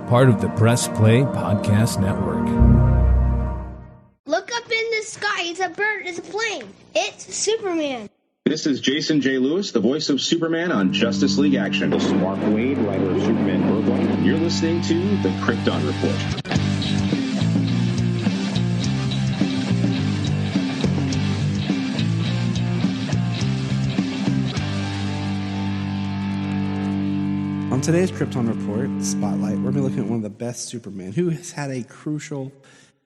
part of the Press Play Podcast Network. Look up in the sky. It's a bird. It's a plane. It's Superman. This is Jason J. Lewis, the voice of Superman on Justice League Action. This is Mark Wade, writer of Superman Worldwide. You're listening to the Krypton Report. On today's Krypton Report Spotlight, we're going to be looking at one of the best Superman, who has had a crucial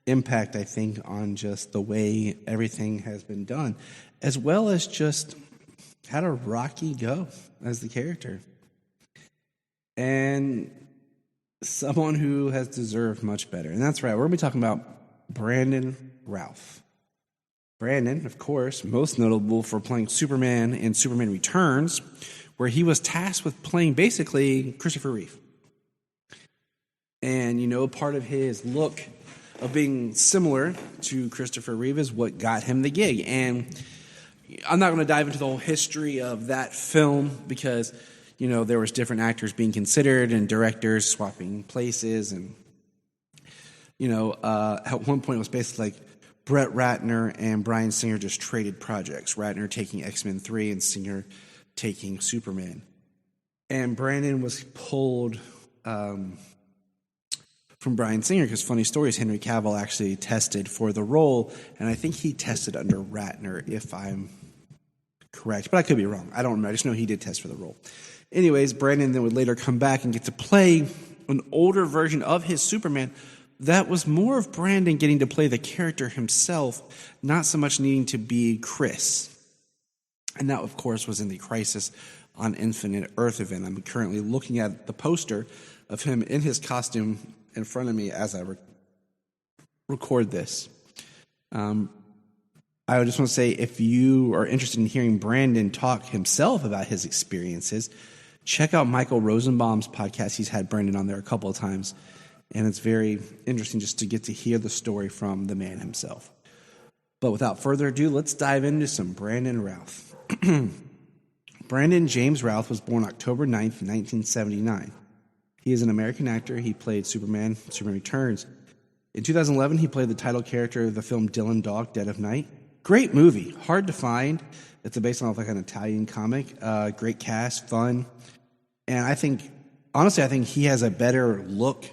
impact, I think, on just the way everything has been done, as well as just had a rocky go as the character. And someone who has deserved much better. And that's right, we're going to be talking about Brandon Routh. Brandon, of course, most notable for playing Superman in Superman Returns, where he was tasked with playing basically Christopher Reeve. And, you know, part of his look of being similar to Christopher Reeve is what got him the gig. And I'm not going to dive into the whole history of that film because, you know, there was different actors being considered and directors swapping places. And, you know, at one point it was basically like Brett Ratner and Bryan Singer just traded projects. Ratner taking X-Men 3 and Singer taking Superman. And Brandon was pulled from Bryan Singer because, funny story is, Henry Cavill actually tested for the role, and I think he tested under Ratner, if I'm correct. But I could be wrong. I don't remember. I just know he did test for the role. Anyways, Brandon then would later come back and get to play an older version of his Superman that was more of Brandon getting to play the character himself, not so much needing to be Chris. And that, of course, was in the Crisis on Infinite Earth event. I'm currently looking at the poster of him in his costume in front of me as I record this. I just want to say, if you are interested in hearing Brandon talk himself about his experiences, check out Michael Rosenbaum's podcast. He's had Brandon on there a couple of times, and it's very interesting just to get to hear the story from the man himself. But without further ado, let's dive into some Brandon Routh. Brandon James Routh was born October 9th, 1979. He is an American actor. He played Superman Returns. In 2011, he played the title character of the film Dylan Dog, Dead of Night. Great movie, hard to find. It's based on like an Italian comic. Great cast, fun. And I think he has a better look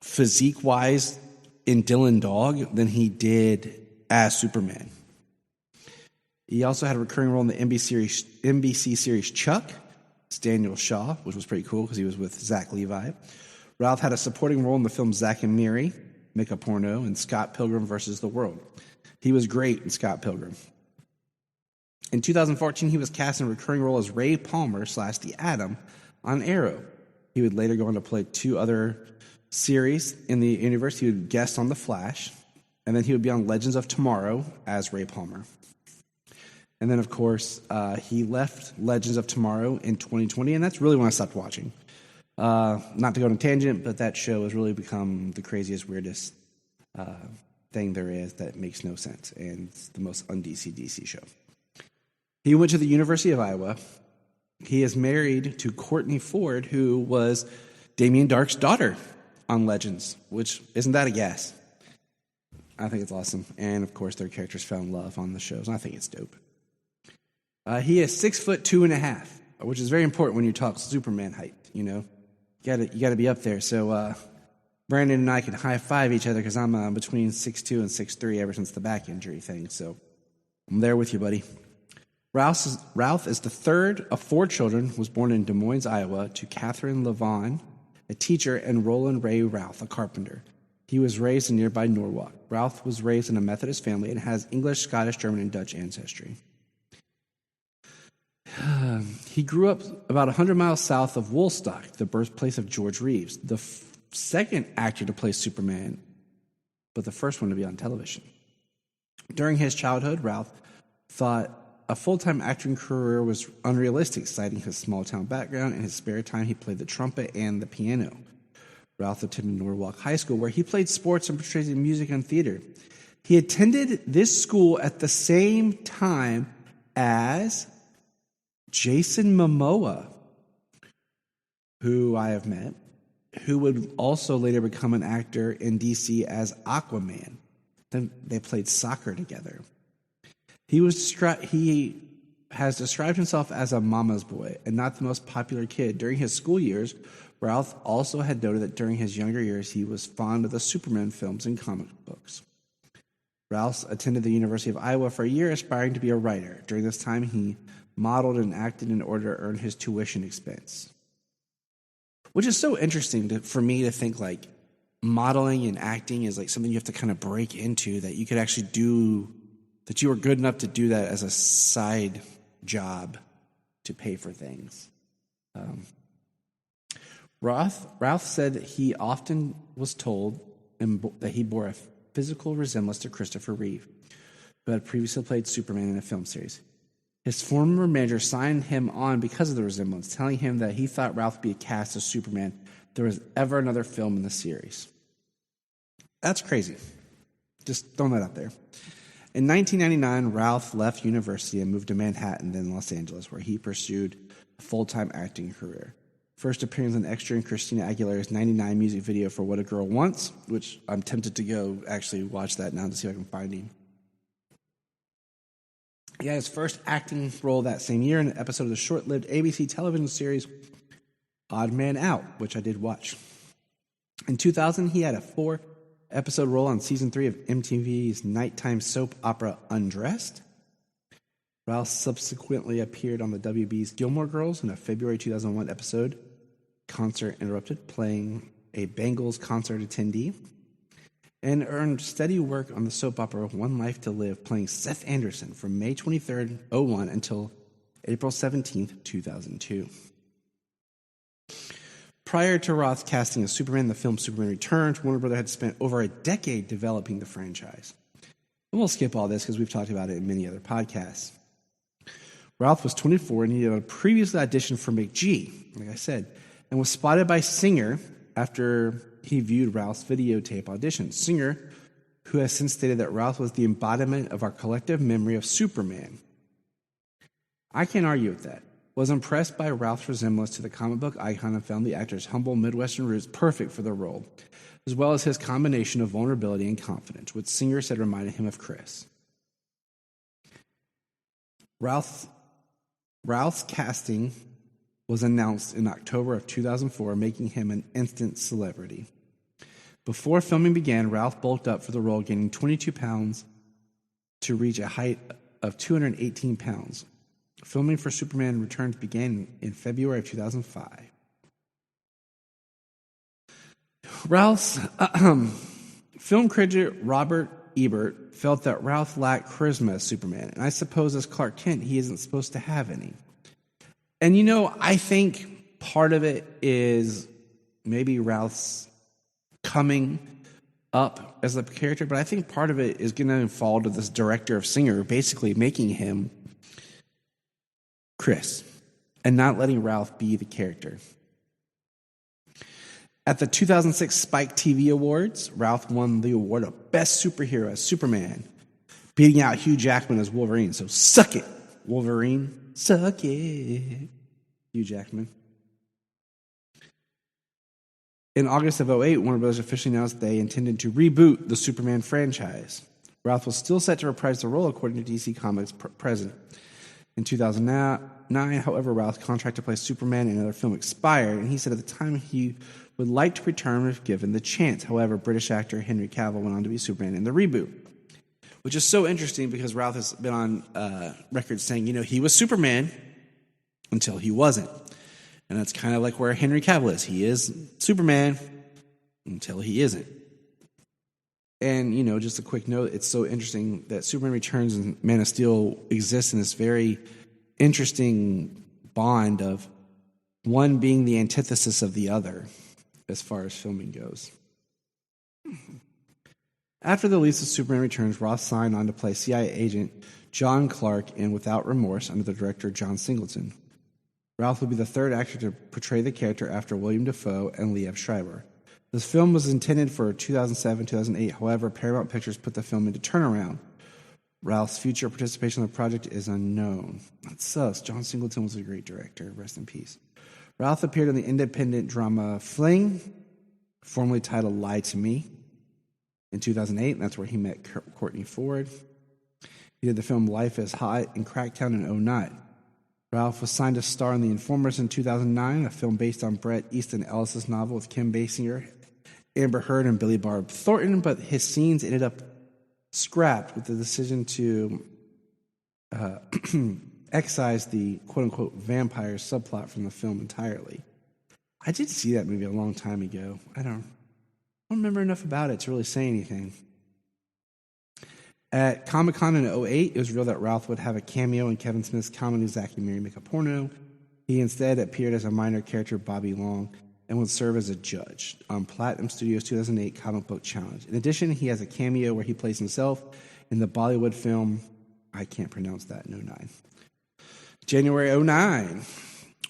physique-wise in Dylan Dog than he did as Superman. He also had a recurring role in the NBC series Chuck. It's Daniel Shaw, which was pretty cool because he was with Zach Levi. Routh had a supporting role in the film Zack and Miri, Make a Porno, and Scott Pilgrim vs. the World. He was great in Scott Pilgrim. In 2014, he was cast in a recurring role as Ray Palmer / The Atom on Arrow. He would later go on to play 2 other series in the universe. He would guest on The Flash, and then he would be on Legends of Tomorrow as Ray Palmer. And then, of course, he left Legends of Tomorrow in 2020, and that's really when I stopped watching. Not to go on a tangent, but that show has really become the craziest, weirdest thing there is that makes no sense, and it's the most un-DC show. He went to the University of Iowa. He is married to Courtney Ford, who was Damien Darhk's daughter on Legends, which isn't that a gas? I think it's awesome. And, of course, their characters found love on the shows, and I think it's dope. He is 6'2.5", which is very important when you talk Superman height. You know, you got to be up there. So Brandon and I can high five each other because I'm between 6'2" and 6'3" ever since the back injury thing. So I'm there with you, buddy. Routh is the third of 4 children. Was born in Des Moines, Iowa, to Catherine Levon, a teacher, and Roland Ray Routh, a carpenter. He was raised in nearby Norwalk. Routh was raised in a Methodist family and has English, Scottish, German, and Dutch ancestry. He grew up about 100 miles south of Woolstock, the birthplace of George Reeves, the second actor to play Superman, but the first one to be on television. During his childhood, Routh thought a full-time acting career was unrealistic, citing his small-town background. In his spare time, he played the trumpet and the piano. Routh attended Norwalk High School, where he played sports and portrayed music and theater. He attended this school at the same time as Jason Momoa, who I have met, who would also later become an actor in DC as Aquaman. Then they played soccer together. He has described himself as a mama's boy and not the most popular kid. During his school years, Routh also had noted that during his younger years, he was fond of the Superman films and comic books. Routh attended the University of Iowa for a year, aspiring to be a writer. During this time, he modeled and acted in order to earn his tuition expense. Which is so interesting for me to think like modeling and acting is like something you have to kind of break into, that you could actually do, that you were good enough to do that as a side job to pay for things. Routh said that he often was told that he bore a physical resemblance to Christopher Reeve, who had previously played Superman in a film series. His former manager signed him on because of the resemblance, telling him that he thought Routh would be cast as Superman if there was ever another film in the series. That's crazy. Just throwing that out there. In 1999, Routh left university and moved to Manhattan, then Los Angeles, where he pursued a full-time acting career. First appearance an extra in Christina Aguilera's 99 music video for What a Girl Wants, which I'm tempted to go actually watch that now to see if I can find him. He had his first acting role that same year in an episode of the short-lived ABC television series Odd Man Out, which I did watch. In 2000, he had a 4-episode role on season 3 of MTV's nighttime soap opera Undressed. Routh subsequently appeared on the WB's Gilmore Girls in a February 2001 episode, Concert Interrupted, playing a Bengals concert attendee, and earned steady work on the soap opera One Life to Live, playing Seth Anderson from May 23rd, 2001 until April 17th, 2002. Prior to Routh's casting as Superman in the film Superman Returns, Warner Bros. Had spent over a decade developing the franchise. And we'll skip all this because we've talked about it in many other podcasts. Routh was 24 and he had previously auditioned for McGee, like I said, and was spotted by Singer after he viewed Routh's videotape audition. Singer, who has since stated that Routh was the embodiment of our collective memory of Superman. I can't argue with that. Was impressed by Routh's resemblance to the comic book icon and found the actor's humble Midwestern roots perfect for the role, as well as his combination of vulnerability and confidence, which Singer said reminded him of Chris. Routh's casting was announced in October of 2004, making him an instant celebrity. Before filming began, Routh bulked up for the role, gaining 22 pounds to reach a height of 218 pounds. Filming for Superman Returns began in February of 2005. Routh's film critic Robert Ebert felt that Routh lacked charisma as Superman, and I suppose as Clark Kent, he isn't supposed to have any. And I think part of it is maybe Routh's coming up as a character, but I think part of it is going to fall to this director of Singer, basically making him Chris and not letting Routh be the character. At the 2006 Spike TV Awards, Routh won the award of Best Superhero as Superman, beating out Hugh Jackman as Wolverine. So suck it, Wolverine. Suck it, Hugh Jackman. In August of 2008, Warner Bros. Officially announced they intended to reboot the Superman franchise. Routh was still set to reprise the role, according to DC Comics president. In 2009, however, Routh's contract to play Superman in another film expired, and he said at the time he would like to return if given the chance. However, British actor Henry Cavill went on to be Superman in the reboot, which is so interesting because Routh has been on record saying, he was Superman until he wasn't. And that's kind of like where Henry Cavill is. He is Superman until he isn't. And, just a quick note, it's so interesting that Superman Returns and Man of Steel exist in this very interesting bond of one being the antithesis of the other as far as filming goes. After the release of Superman Returns, Roth signed on to play CIA agent John Clark in Without Remorse under the director John Singleton. Routh would be the third actor to portray the character after William Dafoe and Liev Schreiber. This film was intended for 2007-2008. However, Paramount Pictures put the film into turnaround. Routh's future participation in the project is unknown. That sucks. John Singleton was a great director. Rest in peace. Routh appeared in the independent drama Fling formerly titled Lie to Me, in 2008, and that's where he met Courtney Ford. He did the film Life is Hot and Crackdown in 2009. Ralph was signed to star in The Informers in 2009, a film based on Bret Easton Ellis's novel with Kim Basinger, Amber Heard, and Billy Bob Thornton, but his scenes ended up scrapped with the decision to excise the quote-unquote vampire subplot from the film entirely. I did see that movie a long time ago. I don't remember enough about it to really say anything. At Comic-Con in 2008, it was revealed that Ralph would have a cameo in Kevin Smith's comedy Zack and Miri Make a Porno. He instead appeared as a minor character, Bobby Long, and would serve as a judge on Platinum Studios' 2008 Comic Book Challenge. In addition, he has a cameo where he plays himself in the Bollywood film, I can't pronounce that, in 2009. January 2009,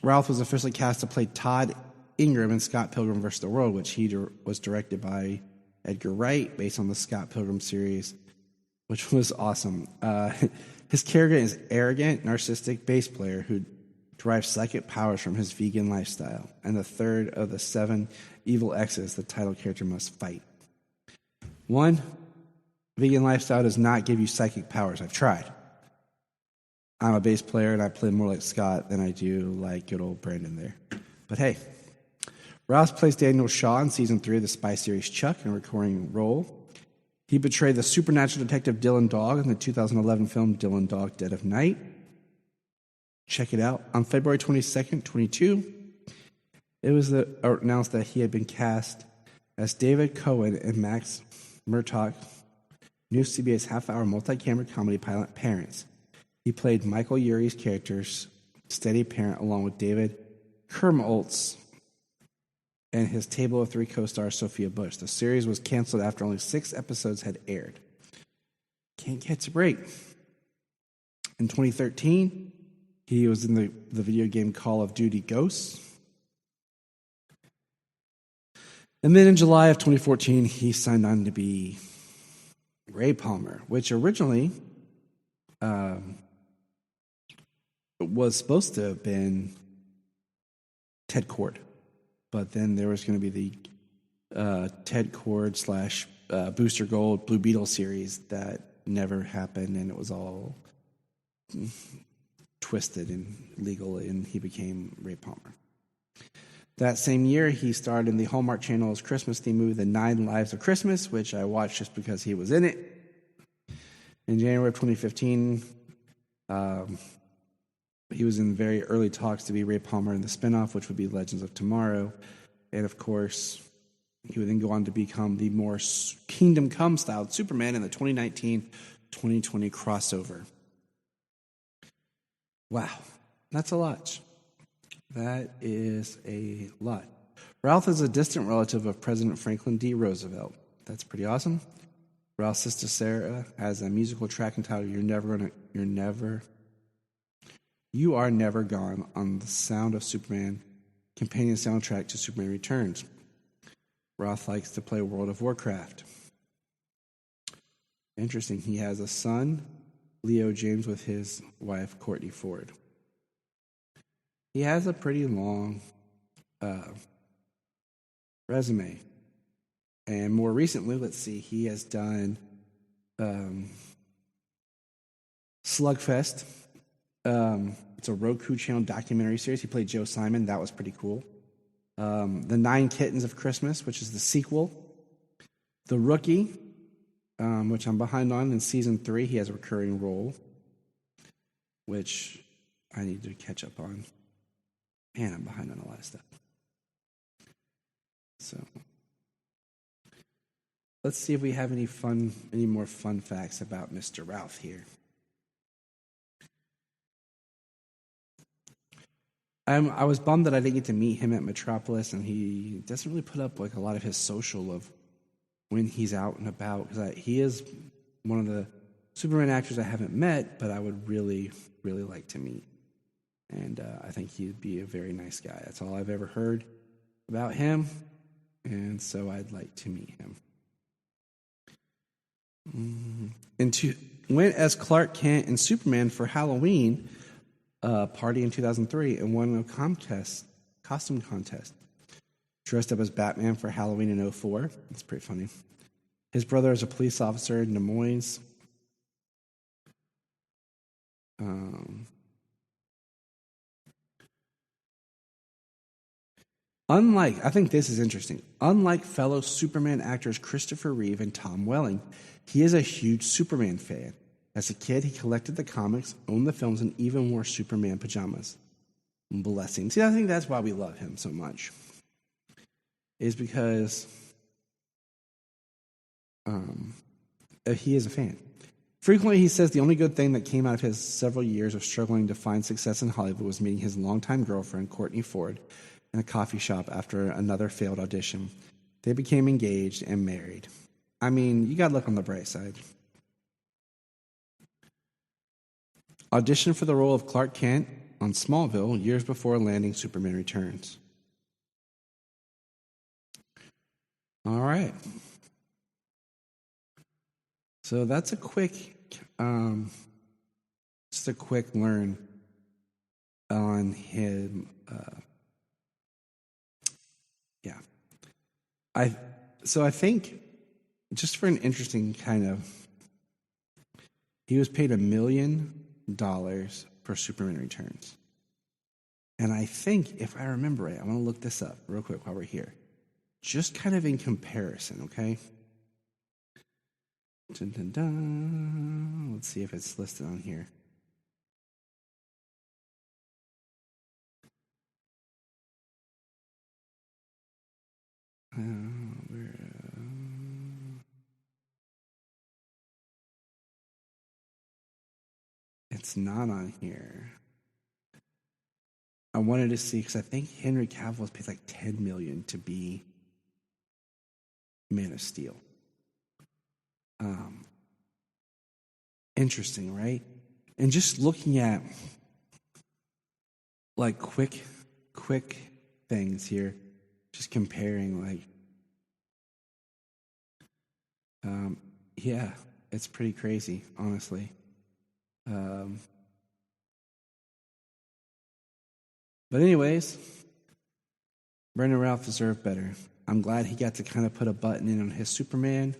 Ralph was officially cast to play Todd Ingram in Scott Pilgrim vs. the World, which was directed by Edgar Wright, based on the Scott Pilgrim series, which was awesome. His character is arrogant, narcissistic bass player who derives psychic powers from his vegan lifestyle, and the third of the 7 evil exes the title character must fight. 1, vegan lifestyle does not give you psychic powers. I've tried. I'm a bass player, and I play more like Scott than I do like good old Brandon there. But hey, Rouse plays Daniel Shaw in Season 3 of the spy series Chuck in a recurring role. He portrayed the supernatural detective Dylan Dog in the 2011 film Dylan Dog, Dead of Night. Check it out. On February 22nd, 2022, it was announced that he had been cast as David Cohen in Max Murdoch's new CBS half-hour multi-camera comedy pilot Parents. He played Michael Urie's character's steady parent along with David Kermoltz and his table of 3 co-stars Sophia Bush. The series was canceled after only 6 episodes had aired. Can't catch a break. In 2013, he was in the video game Call of Duty Ghosts. And then in July of 2014, he signed on to be Ray Palmer, which originally was supposed to have been Ted Kord. But then there was going to be the Ted Kord / Booster Gold Blue Beetle series that never happened, and it was all twisted and legal, and he became Ray Palmer. That same year, he starred in the Hallmark Channel's Christmas-themed movie, The 9 Lives of Christmas, which I watched just because he was in it. In January of 2015, he was in very early talks to be Ray Palmer in the spinoff, which would be Legends of Tomorrow. And, of course, he would then go on to become the more Kingdom Come-styled Superman in the 2019-2020 crossover. Wow, that's a lot. That is a lot. Ralph is a distant relative of President Franklin D. Roosevelt. That's pretty awesome. Ralph's sister Sarah has a musical track entitled You Are Never Gone on the Sound of Superman, companion soundtrack to Superman Returns. Roth likes to play World of Warcraft. Interesting. He has a son, Leo James, with his wife, Courtney Ford. He has a pretty long resume. And more recently, let's see, he has done Slugfest. It's a Roku channel documentary series. He played Joe Simon. That was pretty cool. The 9 Kittens of Christmas, which is the sequel. The Rookie, which I'm behind on in season 3. He has a recurring role, which I need to catch up on. Man, I'm behind on a lot of stuff. So let's see if we have any more fun facts about Mr. Ralph here. I was bummed that I didn't get to meet him at Metropolis, and he doesn't really put up like a lot of his social of when he's out and about, because he is one of the Superman actors I haven't met, but I would really, really like to meet. And I think he'd be a very nice guy. That's all I've ever heard about him, and so I'd like to meet him. Went as Clark Kent and Superman for Halloween party in 2003 and won a costume contest. dressed up as Batman for Halloween in 2004. That's pretty funny. His brother is a police officer in Des Moines. I think this is interesting. Unlike fellow Superman actors Christopher Reeve and Tom Welling, he is a huge Superman fan. As a kid, he collected the comics, owned the films, and even wore Superman pajamas. Blessings. See, I think that's why we love him so much. Is because he is a fan. Frequently, he says the only good thing that came out of his several years of struggling to find success in Hollywood was meeting his longtime girlfriend, Courtney Ford, in a coffee shop after another failed audition. They became engaged and married. I mean, you got to look on the bright side. Auditioned for the role of Clark Kent on Smallville years before landing Superman Returns. All right. So that's a quick, just a quick learn on him. I think just for an interesting kind of, he was paid $1 million for Superman Returns. And I think, if I remember right, I want to look this up real quick while we're here. Just kind of in comparison, okay? Dun, dun, dun. Let's see if it's listed on here. It's not on here. I wanted to see, because I think Henry Cavill was paid like $10 million to be Man of Steel. Interesting, right? And just looking at like quick things here, just comparing yeah, it's pretty crazy, honestly. But anyways, Brandon Routh deserved better. I'm glad he got to kind of put a button in on his Superman,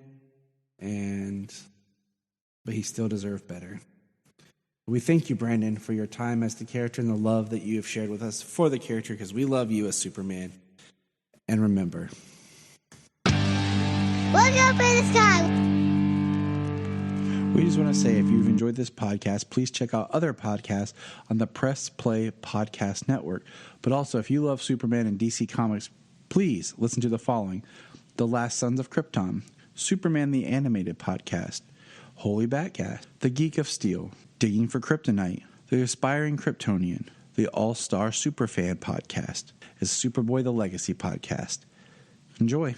but he still deserved better. We thank you, Brandon, for your time as the character and the love that you have shared with us for the character, because we love you as Superman. And remember, Look up in the sky. We just want to say, if you've enjoyed this podcast, please check out other podcasts on the Press Play Podcast Network. But also, if you love Superman and DC Comics, please listen to the following: The Last Sons of Krypton, Superman the Animated Podcast, Holy Batcast, The Geek of Steel, Digging for Kryptonite, The Aspiring Kryptonian, The All-Star Superfan Podcast, and Superboy the Legacy Podcast. Enjoy.